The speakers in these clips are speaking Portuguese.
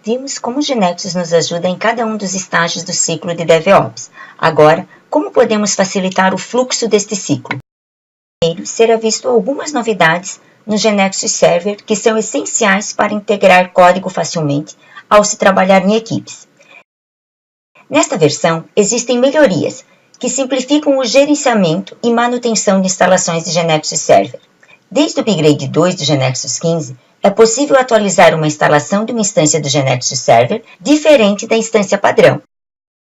Vimos como o GeneXus nos ajuda em cada um dos estágios do ciclo de DevOps. Agora, como podemos facilitar o fluxo deste ciclo? Primeiro, será visto algumas novidades no GeneXus Server que são essenciais para integrar código facilmente ao se trabalhar em equipes. Nesta versão, existem melhorias que simplificam o gerenciamento e manutenção de instalações de GeneXus Server. Desde o upgrade 2 do GeneXus 15, é possível atualizar uma instalação de uma instância do GeneXus Server diferente da instância padrão.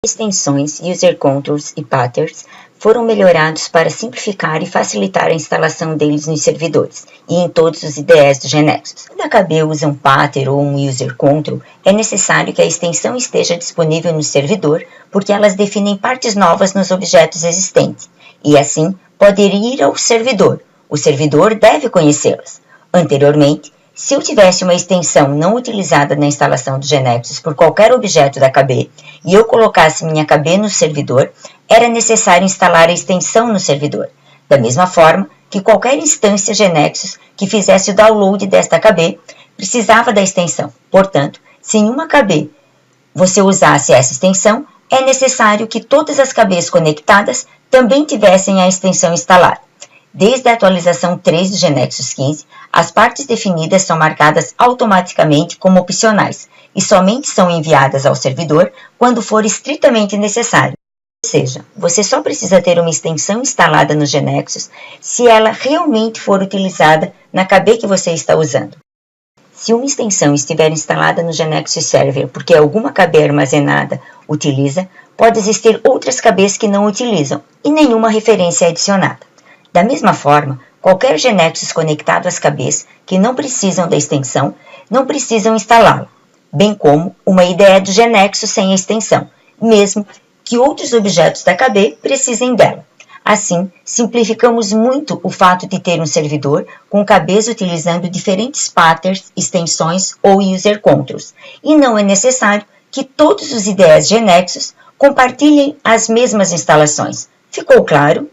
Extensões, user controls e patterns foram melhorados para simplificar e facilitar a instalação deles nos servidores e em todos os IDEs do GeneXus. Quando a KB usa um pattern ou um user control, é necessário que a extensão esteja disponível no servidor, porque elas definem partes novas nos objetos existentes, e assim pode ir ao servidor. O servidor deve conhecê-las. Anteriormente, se eu tivesse uma extensão não utilizada na instalação do GeneXus por qualquer objeto da KB e eu colocasse minha KB no servidor, era necessário instalar a extensão no servidor. Da mesma forma que qualquer instância GeneXus que fizesse o download desta KB precisava da extensão. Portanto, se em uma KB você usasse essa extensão, é necessário que todas as KBs conectadas também tivessem a extensão instalada. Desde a atualização 3 do GeneXus 15, as partes definidas são marcadas automaticamente como opcionais e somente são enviadas ao servidor quando for estritamente necessário. Ou seja, você só precisa ter uma extensão instalada no GeneXus se ela realmente for utilizada na KB que você está usando. Se uma extensão estiver instalada no GeneXus Server porque alguma KB armazenada utiliza, pode existir outras KBs que não utilizam e nenhuma referência é adicionada. Da mesma forma, qualquer GeneXus conectado às KBs que não precisam da extensão, não precisam instalá-la, bem como uma IDE do GeneXus sem a extensão, mesmo que outros objetos da KB precisem dela. Assim, simplificamos muito o fato de ter um servidor com KBs utilizando diferentes patterns, extensões ou user controls, e não é necessário que todos os IDEs GeneXus compartilhem as mesmas instalações. Ficou claro?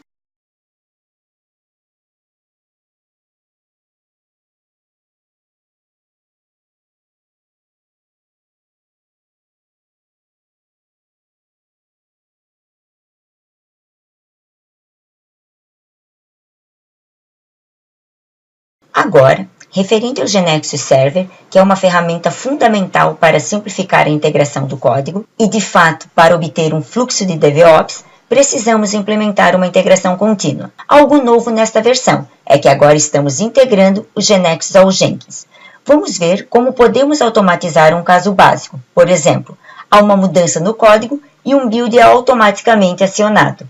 Agora, referente ao GeneXus Server, que é uma ferramenta fundamental para simplificar a integração do código e, de fato, para obter um fluxo de DevOps, precisamos implementar uma integração contínua. Algo novo nesta versão é que agora estamos integrando o GeneXus ao Jenkins. Vamos ver como podemos automatizar um caso básico. Por exemplo, há uma mudança no código e um build é automaticamente acionado.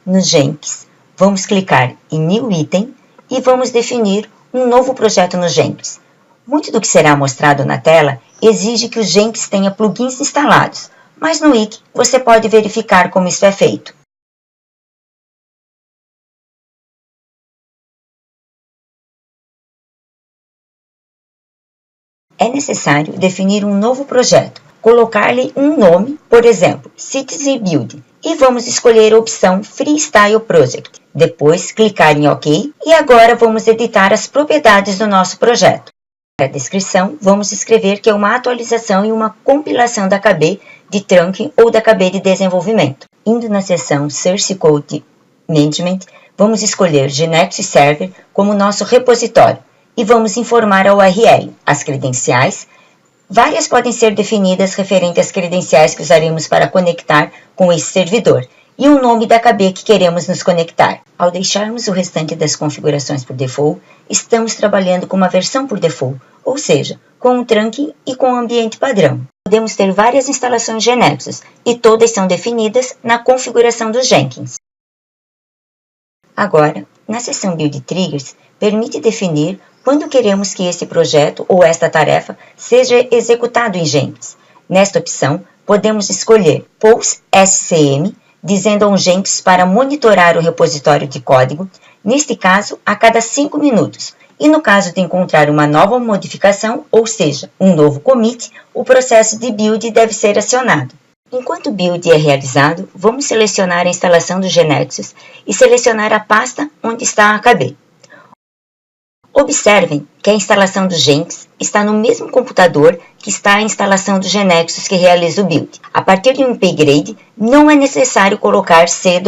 No Jenkins, vamos clicar em New Item e vamos definir um novo projeto no Jenkins. Muito do que será mostrado na tela exige que o Jenkins tenha plugins instalados, mas no wiki você pode verificar como isso é feito. É necessário definir um novo projeto, colocar-lhe um nome, por exemplo, Citizen Build, e vamos escolher a opção Freestyle Project. Depois, clicar em OK e agora vamos editar as propriedades do nosso projeto. Para a descrição, vamos escrever que é uma atualização e uma compilação da KB de trunking ou da KB de desenvolvimento. Indo na seção Source Code Management, vamos escolher GeneXus Server como nosso repositório e vamos informar a URL, as credenciais. Várias podem ser definidas referente às credenciais que usaremos para conectar com esse servidor e o nome da KB que queremos nos conectar. Ao deixarmos o restante das configurações por default, estamos trabalhando com uma versão por default, ou seja, com um trunking e com um ambiente padrão. Podemos ter várias instalações GeneXus e todas são definidas na configuração do Jenkins. Agora, na seção Build Triggers, permite definir quando queremos que esse projeto ou esta tarefa seja executado em Jenkins. Nesta opção, podemos escolher Pulse SCM, dizendo ao Jenkins para monitorar o repositório de código, neste caso, a cada 5 minutos, e no caso de encontrar uma nova modificação, ou seja, um novo commit, o processo de build deve ser acionado. Enquanto o build é realizado, vamos selecionar a instalação do GeneXus e selecionar a pasta onde está a KB. Observem que a instalação do Jenkins está no mesmo computador que está a instalação do GNexus que realiza o build. A partir de um upgrade, não é necessário colocar C:.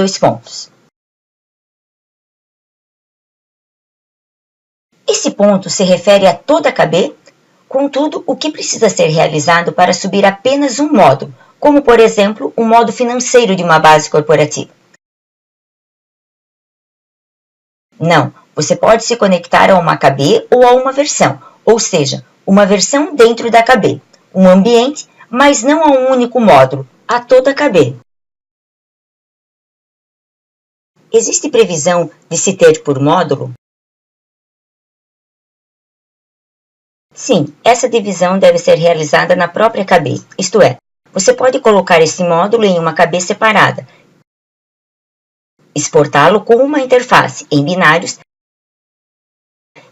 Esse ponto se refere a toda a KB, contudo, o que precisa ser realizado para subir apenas um módulo, como por exemplo, o modo financeiro de uma base corporativa. Não, você pode se conectar a uma KB ou a uma versão, ou seja, uma versão dentro da KB, um ambiente, mas não a um único módulo, a toda a KB. Existe previsão de se ter por módulo? Sim, essa divisão deve ser realizada na própria KB, isto é, você pode colocar esse módulo em uma KB separada, exportá-lo com uma interface em binários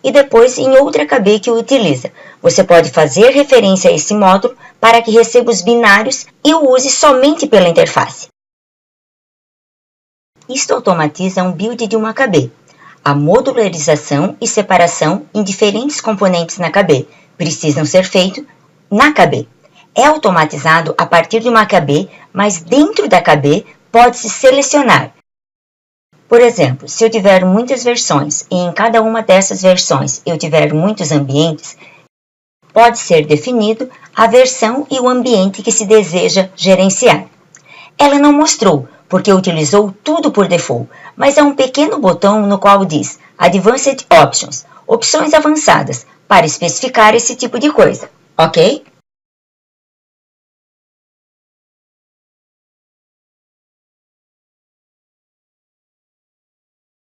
e depois em outra KB que o utiliza. Você pode fazer referência a esse módulo para que receba os binários e o use somente pela interface. Isto automatiza um build de uma KB. A modularização e separação em diferentes componentes na KB precisam ser feitos na KB. É automatizado a partir de uma KB, mas dentro da KB pode-se selecionar. Por exemplo, se eu tiver muitas versões e em cada uma dessas versões eu tiver muitos ambientes, pode ser definido a versão e o ambiente que se deseja gerenciar. Ela não mostrou, porque utilizou tudo por default, mas há um pequeno botão no qual diz Advanced Options, opções avançadas, para especificar esse tipo de coisa, ok?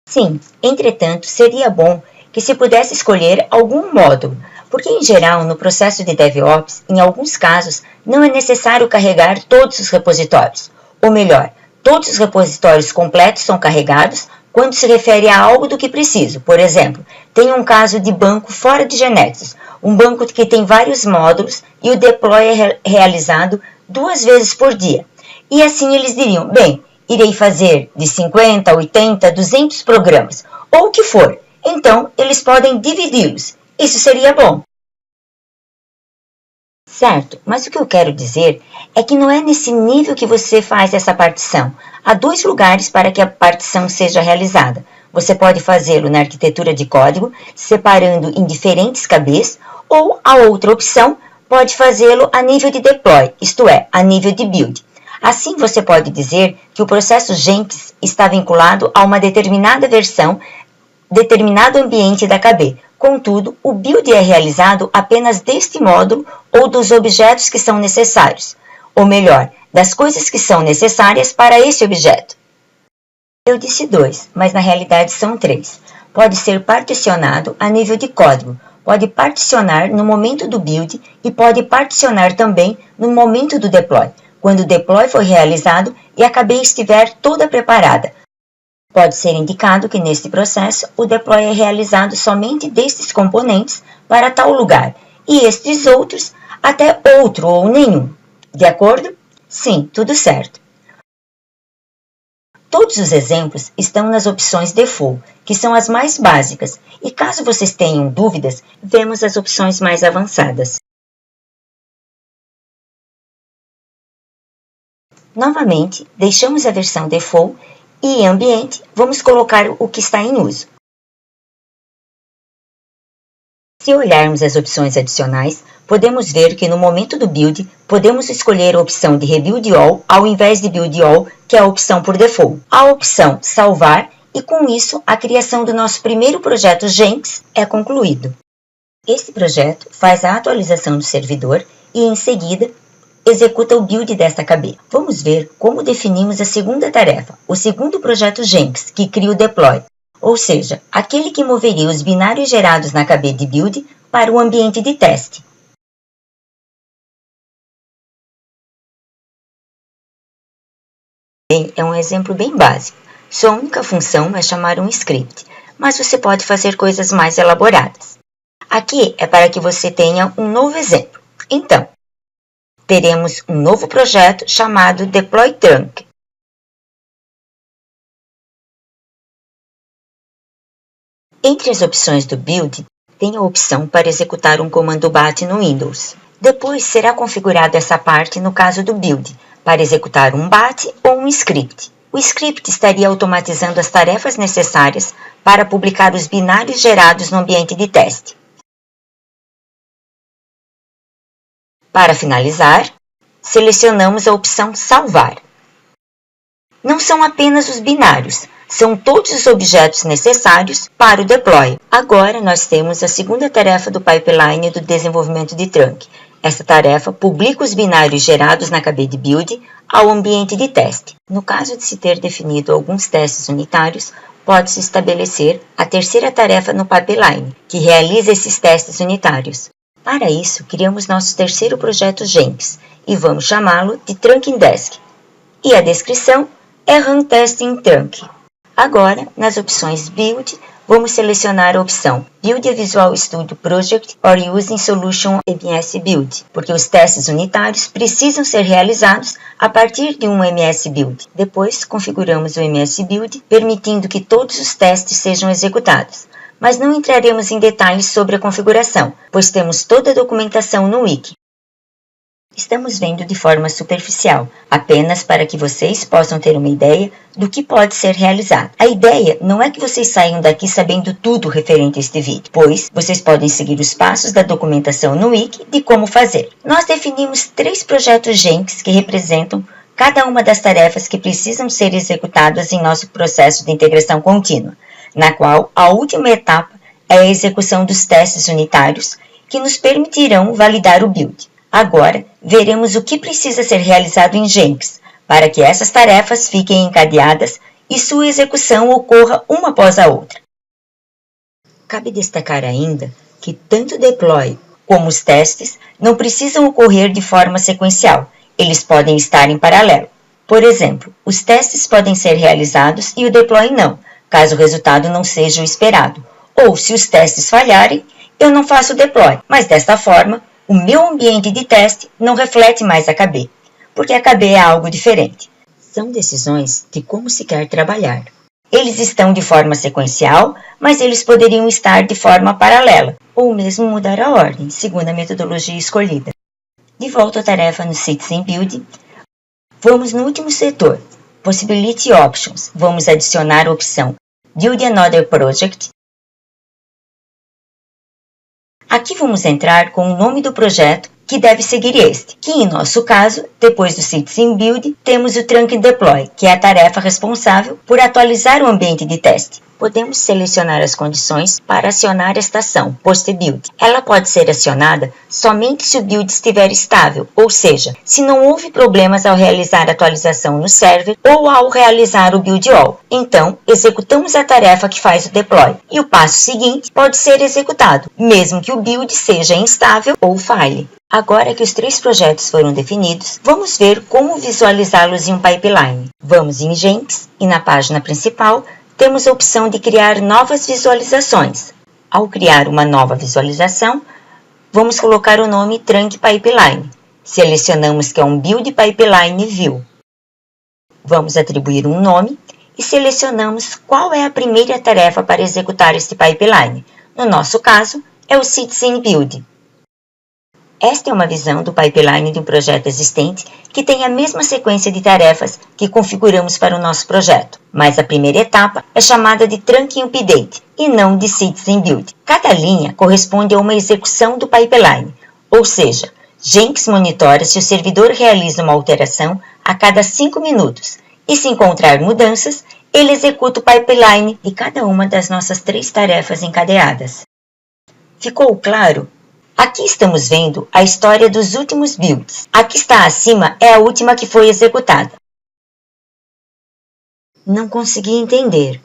Sim, entretanto, seria bom que se pudesse escolher algum módulo, porque em geral no processo de DevOps, em alguns casos, não é necessário carregar todos os repositórios, ou melhor, todos os repositórios completos são carregados quando se refere a algo do que preciso. Por exemplo, tenho um caso de banco fora de GNexus, um banco que tem vários módulos e o deploy é realizado 2 vezes por dia. E assim eles diriam, bem, irei fazer de 50, 80, 200 programas, ou o que for. Então, eles podem dividi-los. Isso seria bom. Certo, mas o que eu quero dizer é que não é nesse nível que você faz essa partição. Há 2 lugares para que a partição seja realizada. Você pode fazê-lo na arquitetura de código, separando em diferentes KBs, ou a outra opção pode fazê-lo a nível de deploy, isto é, a nível de build. Assim, você pode dizer que o processo Jenkins está vinculado a uma determinada versão, determinado ambiente da KB. Contudo, o build é realizado apenas deste módulo ou dos objetos que são necessários, ou melhor, das coisas que são necessárias para esse objeto. Eu disse 2, mas na realidade são 3. Pode ser particionado a nível de código, pode particionar no momento do build e pode particionar também no momento do deploy, quando o deploy for realizado e a KB estiver toda preparada. Pode ser indicado que neste processo o deploy é realizado somente destes componentes para tal lugar e estes outros até outro ou nenhum. De acordo? Sim, tudo certo. Todos os exemplos estão nas opções Default, que são as mais básicas, e caso vocês tenham dúvidas, vemos as opções mais avançadas. Novamente, deixamos a versão Default e em Ambiente, vamos colocar o que está em uso. Se olharmos as opções adicionais, podemos ver que no momento do build, podemos escolher a opção de Rebuild All ao invés de Build All, que é a opção por default. A opção Salvar e com isso a criação do nosso primeiro projeto Jenkins é concluído. Este projeto faz a atualização do servidor e em seguida executa o build desta KB. Vamos ver como definimos a segunda tarefa, o segundo projeto Jenkins, que cria o deploy, ou seja, aquele que moveria os binários gerados na KB de build para o ambiente de teste. É um exemplo bem básico. Sua única função é chamar um script, mas você pode fazer coisas mais elaboradas. Aqui é para que você tenha um novo exemplo. Então, teremos um novo projeto chamado Deploy Trunk. Entre as opções do Build, tem a opção para executar um comando BAT no Windows. Depois será configurada essa parte no caso do Build, para executar um BAT ou um script. O script estaria automatizando as tarefas necessárias para publicar os binários gerados no ambiente de teste. Para finalizar, selecionamos a opção Salvar. Não são apenas os binários, são todos os objetos necessários para o deploy. Agora nós temos a segunda tarefa do pipeline do desenvolvimento de Trunk. Essa tarefa publica os binários gerados na KB de Build ao ambiente de teste. No caso de se ter definido alguns testes unitários, pode-se estabelecer a terceira tarefa no pipeline, que realiza esses testes unitários. Para isso, criamos nosso terceiro projeto Jenkins e vamos chamá-lo de Trunking Desk. E a descrição é Run Testing Trunk. Agora, nas opções Build, vamos selecionar a opção Build a Visual Studio Project or Using Solution MS Build, porque os testes unitários precisam ser realizados a partir de um MS Build. Depois, configuramos o MS Build, permitindo que todos os testes sejam executados. Mas não entraremos em detalhes sobre a configuração, pois temos toda a documentação no Wiki. Estamos vendo de forma superficial, apenas para que vocês possam ter uma ideia do que pode ser realizado. A ideia não é que vocês saiam daqui sabendo tudo referente a este vídeo, pois vocês podem seguir os passos da documentação no Wiki de como fazer. Nós definimos 3 projetos Jenkins que representam cada uma das tarefas que precisam ser executadas em nosso processo de integração contínua, na qual a última etapa é a execução dos testes unitários que nos permitirão validar o build. Agora, veremos o que precisa ser realizado em Jenkins, para que essas tarefas fiquem encadeadas e sua execução ocorra uma após a outra. Cabe destacar ainda que tanto o deploy como os testes não precisam ocorrer de forma sequencial, eles podem estar em paralelo. Por exemplo, os testes podem ser realizados e o deploy não, caso o resultado não seja o esperado. Ou, se os testes falharem, eu não faço o deploy, mas desta forma, o meu ambiente de teste não reflete mais a KB, porque a KB é algo diferente. São decisões de como se quer trabalhar. Eles estão de forma sequencial, mas eles poderiam estar de forma paralela, ou mesmo mudar a ordem, segundo a metodologia escolhida. De volta à tarefa no Citizen Build, vamos no último setor, Possibility Options. Vamos adicionar a opção Build Another Project. Aqui vamos entrar com o nome do projeto, que deve seguir este, que em nosso caso, depois do Citizen Build, temos o Trunk Deploy, que é a tarefa responsável por atualizar o ambiente de teste. Podemos selecionar as condições para acionar esta ação, post-build. Ela pode ser acionada somente se o build estiver estável, ou seja, se não houve problemas ao realizar a atualização no server ou ao realizar o build all. Então, executamos a tarefa que faz o deploy, e o passo seguinte pode ser executado, mesmo que o build seja instável ou falhe. Agora que os 3 projetos foram definidos, vamos ver como visualizá-los em um pipeline. Vamos em Jenkins e na página principal, temos a opção de criar novas visualizações. Ao criar uma nova visualização, vamos colocar o nome Trunk Pipeline. Selecionamos que é um Build Pipeline View. Vamos atribuir um nome e selecionamos qual é a primeira tarefa para executar este pipeline. No nosso caso, é o Citizen Build. Esta é uma visão do pipeline de um projeto existente que tem a mesma sequência de tarefas que configuramos para o nosso projeto, mas a primeira etapa é chamada de Trunk Update e não de Citizen Build. Cada linha corresponde a uma execução do pipeline, ou seja, Jenkins monitora se o servidor realiza uma alteração a cada 5 minutos e, se encontrar mudanças, ele executa o pipeline de cada uma das nossas 3 tarefas encadeadas. Ficou claro? Aqui estamos vendo a história dos últimos builds. A que está acima é a última que foi executada. Não consegui entender.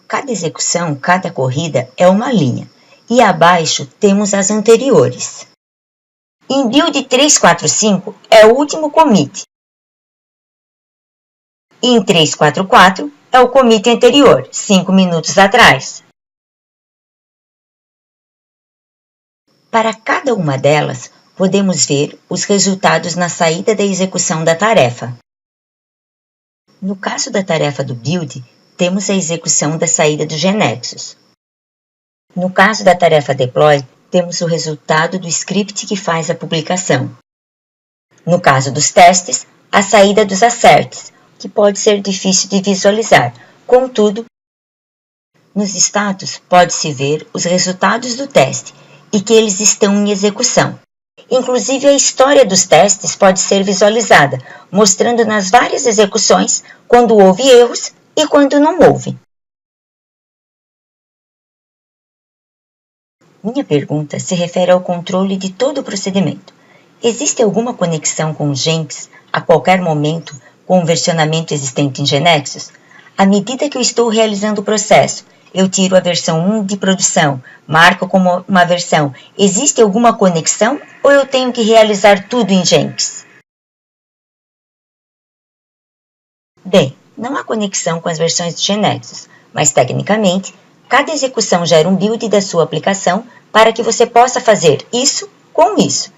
Cada execução, cada corrida é uma linha, e abaixo temos as anteriores. Em build 345 é o último commit. E em 344 é o commit anterior, 5 minutos atrás. Para cada uma delas, podemos ver os resultados na saída da execução da tarefa. No caso da tarefa do build, temos a execução da saída do GNexus. No caso da tarefa deploy, temos o resultado do script que faz a publicação. No caso dos testes, a saída dos asserts, que pode ser difícil de visualizar. Contudo, nos status pode-se ver os resultados do teste e que eles estão em execução. Inclusive, a história dos testes pode ser visualizada, mostrando nas várias execuções quando houve erros e quando não houve. Minha pergunta se refere ao controle de todo o procedimento. Existe alguma conexão com o Jenkins a qualquer momento com o versionamento existente em GNexus? À medida que eu estou realizando o processo, eu tiro a versão 1 de produção, marco como uma versão. Existe alguma conexão ou eu tenho que realizar tudo em Jenkins? Bem, não há conexão com as versões de GNexus, mas tecnicamente, cada execução gera um build da sua aplicação para que você possa fazer isso com isso.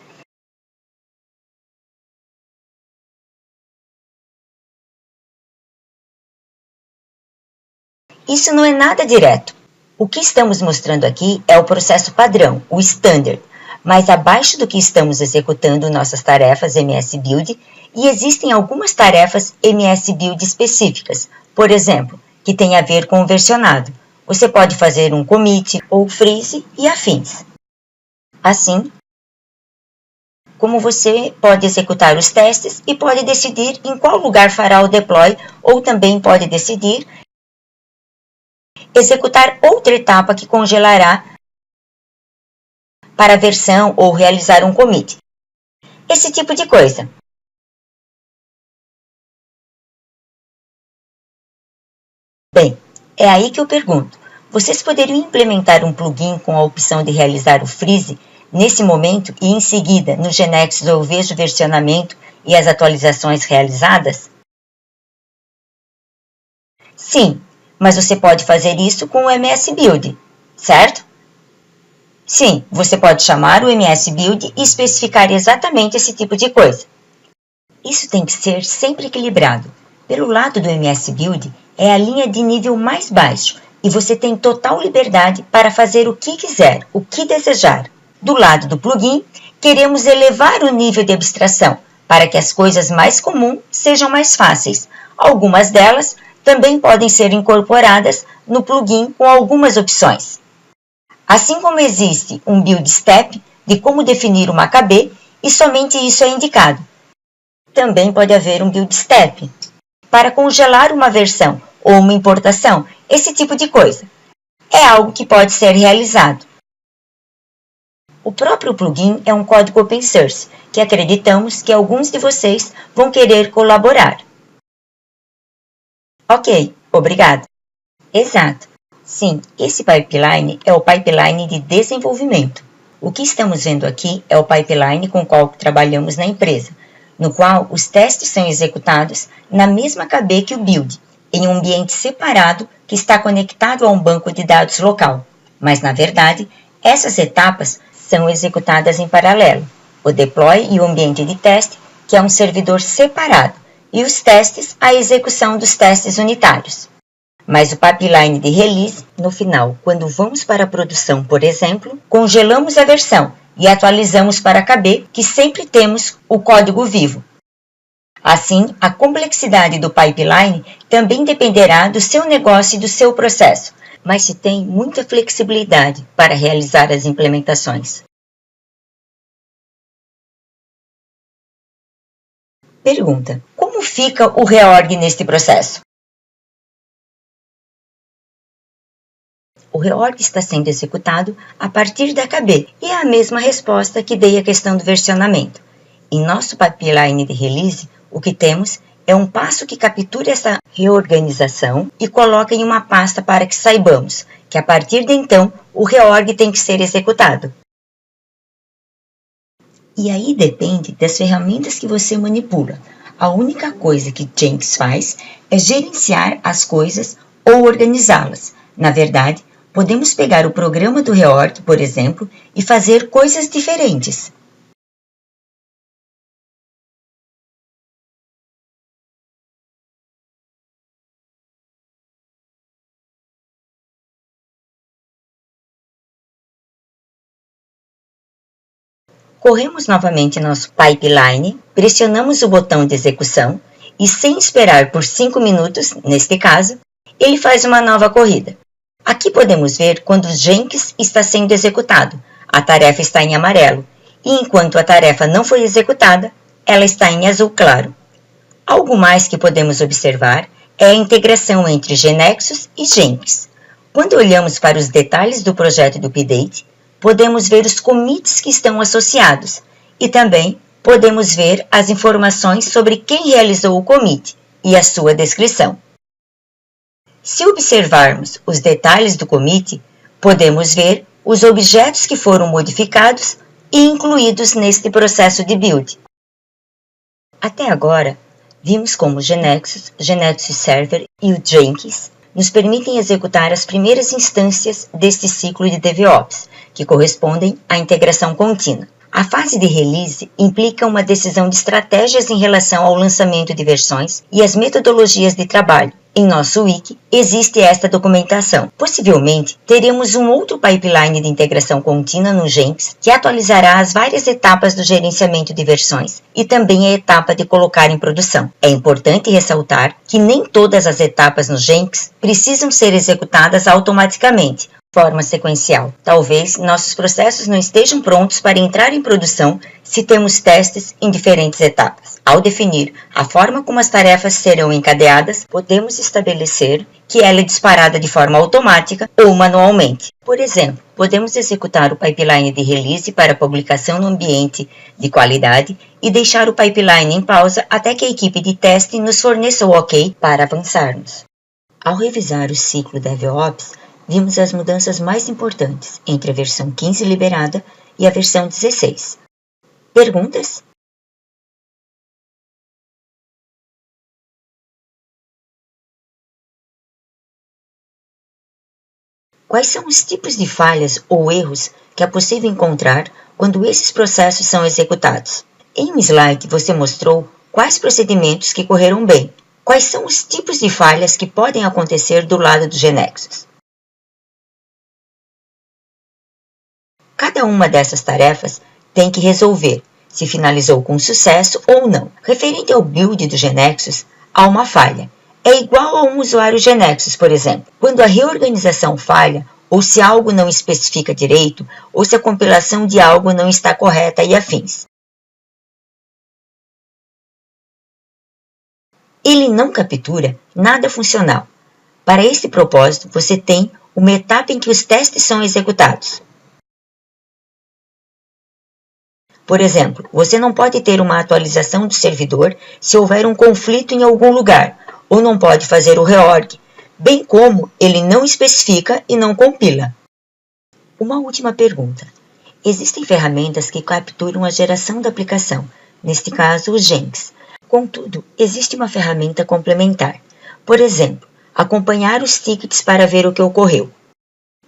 Isso não é nada direto. O que estamos mostrando aqui é o processo padrão, o standard, mas abaixo do que estamos executando nossas tarefas MS Build, e existem algumas tarefas MS Build específicas, por exemplo, que tem a ver com o versionado. Você pode fazer um commit ou freeze e afins. Assim, como você pode executar os testes e pode decidir em qual lugar fará o deploy, ou também pode decidir executar outra etapa que congelará para a versão ou realizar um commit. Esse tipo de coisa. Bem, é aí que eu pergunto. Vocês poderiam implementar um plugin com a opção de realizar o freeze nesse momento e em seguida, no GNexus eu vejo o versionamento e as atualizações realizadas? Sim, mas você pode fazer isso com o MS Build, certo? Sim, você pode chamar o MS Build e especificar exatamente esse tipo de coisa. Isso tem que ser sempre equilibrado. Pelo lado do MS Build, é a linha de nível mais baixo e você tem total liberdade para fazer o que quiser, o que desejar. Do lado do plugin, queremos elevar o nível de abstração para que as coisas mais comuns sejam mais fáceis. Algumas delas também podem ser incorporadas no plugin com algumas opções. Assim como existe um build step de como definir uma KB e somente isso é indicado. Também pode haver um build step para congelar uma versão ou uma importação, esse tipo de coisa. É algo que pode ser realizado. O próprio plugin é um código open source, que acreditamos que alguns de vocês vão querer colaborar. Ok, obrigado. Exato. Sim, esse pipeline é o pipeline de desenvolvimento. O que estamos vendo aqui é o pipeline com o qual trabalhamos na empresa, no qual os testes são executados na mesma KB que o build, em um ambiente separado que está conectado a um banco de dados local. Mas, na verdade, essas etapas são executadas em paralelo. O deploy e o ambiente de teste, que é um servidor separado, e os testes, a execução dos testes unitários. Mas o pipeline de release, no final, quando vamos para a produção, por exemplo, congelamos a versão e atualizamos para KB, que sempre temos o código vivo. Assim, a complexidade do pipeline também dependerá do seu negócio e do seu processo, mas se tem muita flexibilidade para realizar as implementações. Pergunta: como fica o reorg neste processo? O reorg está sendo executado a partir da KB e é a mesma resposta que dei à questão do versionamento. Em nosso pipeline de release, o que temos é um passo que captura essa reorganização e coloca em uma pasta para que saibamos que a partir de então o reorg tem que ser executado. E aí depende das ferramentas que você manipula. A única coisa que Jenkins faz é gerenciar as coisas ou organizá-las. Na verdade, podemos pegar o programa do reorg, por exemplo, e fazer coisas diferentes. Corremos novamente nosso pipeline, pressionamos o botão de execução e, sem esperar por 5 minutos, neste caso, ele faz uma nova corrida. Aqui podemos ver quando o Jenkins está sendo executado, a tarefa está em amarelo, e enquanto a tarefa não foi executada, ela está em azul claro. Algo mais que podemos observar é a integração entre GNexus e Jenkins. Quando olhamos para os detalhes do projeto do update, podemos ver os commits que estão associados e também podemos ver as informações sobre quem realizou o commit e a sua descrição. Se observarmos os detalhes do commit, podemos ver os objetos que foram modificados e incluídos neste processo de build. Até agora, vimos como o GNexus, GNexus Server e o Jenkins nos permitem executar as primeiras instâncias deste ciclo de DevOps, que correspondem à integração contínua. A fase de release implica uma decisão de estratégias em relação ao lançamento de versões e as metodologias de trabalho. Em nosso wiki existe esta documentação. Possivelmente, teremos um outro pipeline de integração contínua no Jenkins que atualizará as várias etapas do gerenciamento de versões e também a etapa de colocar em produção. É importante ressaltar que nem todas as etapas no Jenkins precisam ser executadas automaticamente, forma sequencial. Talvez nossos processos não estejam prontos para entrar em produção se temos testes em diferentes etapas. Ao definir a forma como as tarefas serão encadeadas, podemos estabelecer que ela é disparada de forma automática ou manualmente. Por exemplo, podemos executar o pipeline de release para publicação no ambiente de qualidade e deixar o pipeline em pausa até que a equipe de teste nos forneça o OK para avançarmos. Ao revisar o ciclo DevOps, vimos as mudanças mais importantes entre a versão 15 liberada e a versão 16. Perguntas? Quais são os tipos de falhas ou erros que é possível encontrar quando esses processos são executados? Em um slide você mostrou quais procedimentos que correram bem. Quais são os tipos de falhas que podem acontecer do lado do GNexus? Cada uma dessas tarefas tem que resolver se finalizou com sucesso ou não. Referente ao build do GNexus, há uma falha. É igual a um usuário GNexus, por exemplo. Quando a reorganização falha, ou se algo não especifica direito, ou se a compilação de algo não está correta e afins. Ele não captura nada funcional. Para esse propósito, você tem uma etapa em que os testes são executados. Por exemplo, você não pode ter uma atualização do servidor se houver um conflito em algum lugar, ou não pode fazer o reorg, bem como ele não especifica e não compila. Uma última pergunta. Existem ferramentas que capturam a geração da aplicação, neste caso o Jenkins. Contudo, existe uma ferramenta complementar. Por exemplo, acompanhar os tickets para ver o que ocorreu.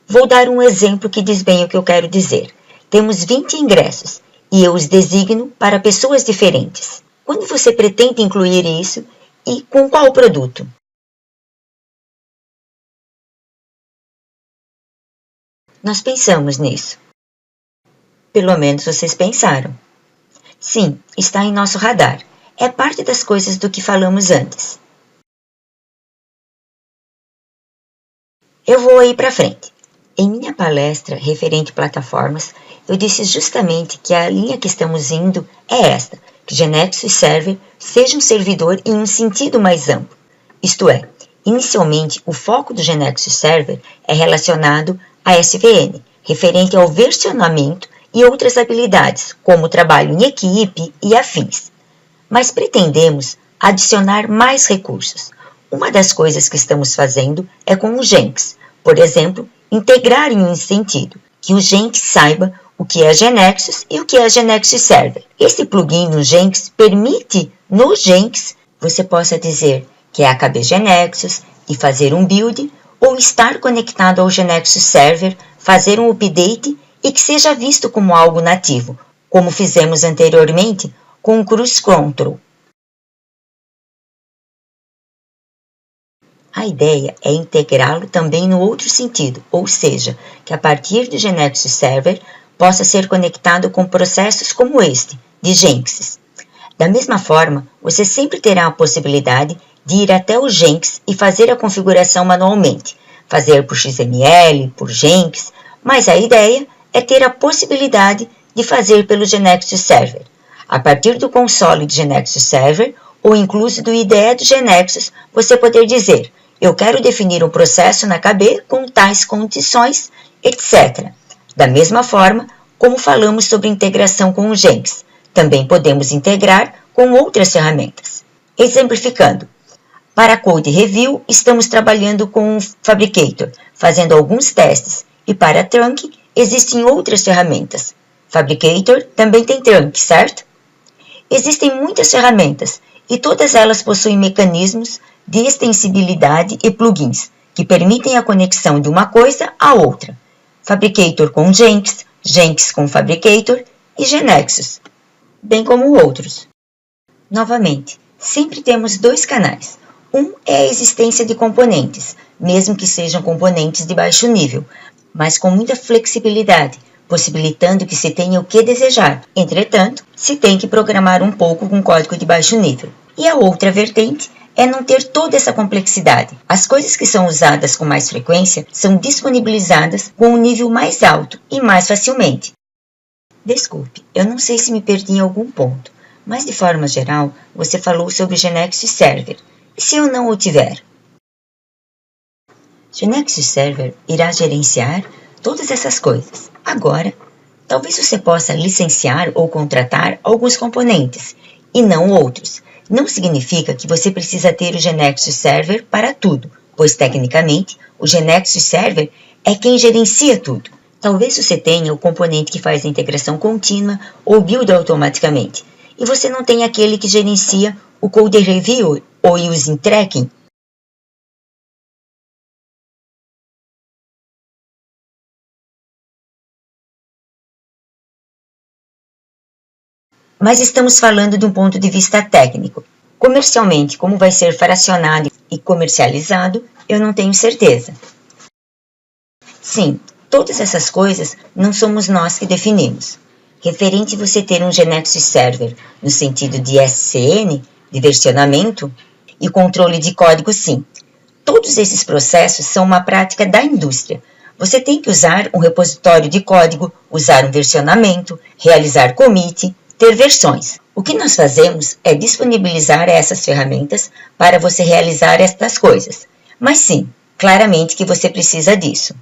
Vou dar um exemplo que diz bem o que eu quero dizer. Temos 20 ingressos e eu os designo para pessoas diferentes. Quando você pretende incluir isso e com qual produto? Nós pensamos nisso. Pelo menos vocês pensaram. Sim, está em nosso radar. É parte das coisas do que falamos antes. Eu vou aí para frente. Em minha palestra referente plataformas, eu disse justamente que a linha que estamos indo é esta, que GNexus Server seja um servidor em um sentido mais amplo. Isto é, inicialmente o foco do GNexus Server é relacionado a SVN, referente ao versionamento e outras habilidades, como trabalho em equipe e afins. Mas pretendemos adicionar mais recursos. Uma das coisas que estamos fazendo é com o Jenkins, por exemplo, integrar em um sentido, que o Jenkins saiba o que é GNexus e o que é GNexus Server. Esse plugin no Jenkins permite, no Jenkins, você possa dizer que é AKB GNexus e fazer um build, ou estar conectado ao GNexus Server, fazer um update e que seja visto como algo nativo, como fizemos anteriormente com o Cruise Control. A ideia é integrá-lo também no outro sentido, ou seja, que a partir do GNexus Server possa ser conectado com processos como este, de Jenkins. Da mesma forma, você sempre terá a possibilidade de ir até o Jenkins e fazer a configuração manualmente, fazer por XML, por Jenkins, mas a ideia é ter a possibilidade de fazer pelo GeneXus Server. A partir do console do GeneXus Server, ou incluso do IDE do GeneXus, você poder dizer: eu quero definir um processo na KB com tais condições, etc. Da mesma forma, como falamos sobre integração com o Jenkins, também podemos integrar com outras ferramentas. Exemplificando, para Code Review, estamos trabalhando com o Fabricator, fazendo alguns testes, e para Trunk, existem outras ferramentas. Fabricator também tem Trunk, certo? Existem muitas ferramentas, e todas elas possuem mecanismos de extensibilidade e plugins, que permitem a conexão de uma coisa à outra. Fabricator com Jenkins, Jenkins com Fabricator e GeneXus, bem como outros. Novamente, sempre temos dois canais. Um é a existência de componentes, mesmo que sejam componentes de baixo nível, mas com muita flexibilidade, possibilitando que se tenha o que desejar. Entretanto, se tem que programar um pouco com código de baixo nível. E a outra vertente é não ter toda essa complexidade. As coisas que são usadas com mais frequência são disponibilizadas com um nível mais alto e mais facilmente. Desculpe, eu não sei se me perdi em algum ponto, mas de forma geral, você falou sobre o GeneXus Server. E se eu não o tiver? GeneXus Server irá gerenciar todas essas coisas. Agora, talvez você possa licenciar ou contratar alguns componentes, e não outros. Não significa que você precisa ter o GeneXus Server para tudo, pois tecnicamente o GeneXus Server é quem gerencia tudo. Talvez você tenha o componente que faz a integração contínua ou build automaticamente, e você não tenha aquele que gerencia o Code Review ou Using Tracking. Mas estamos falando de um ponto de vista técnico. Comercialmente, como vai ser fracionado e comercializado, eu não tenho certeza. Sim, todas essas coisas não somos nós que definimos. Referente você ter um GeneXus Server no sentido de SCN, de versionamento, e controle de código, sim. Todos esses processos são uma prática da indústria. Você tem que usar um repositório de código, usar um versionamento, realizar commit, ter versões. O que nós fazemos é disponibilizar essas ferramentas para você realizar estas coisas. Mas sim, claramente que você precisa disso.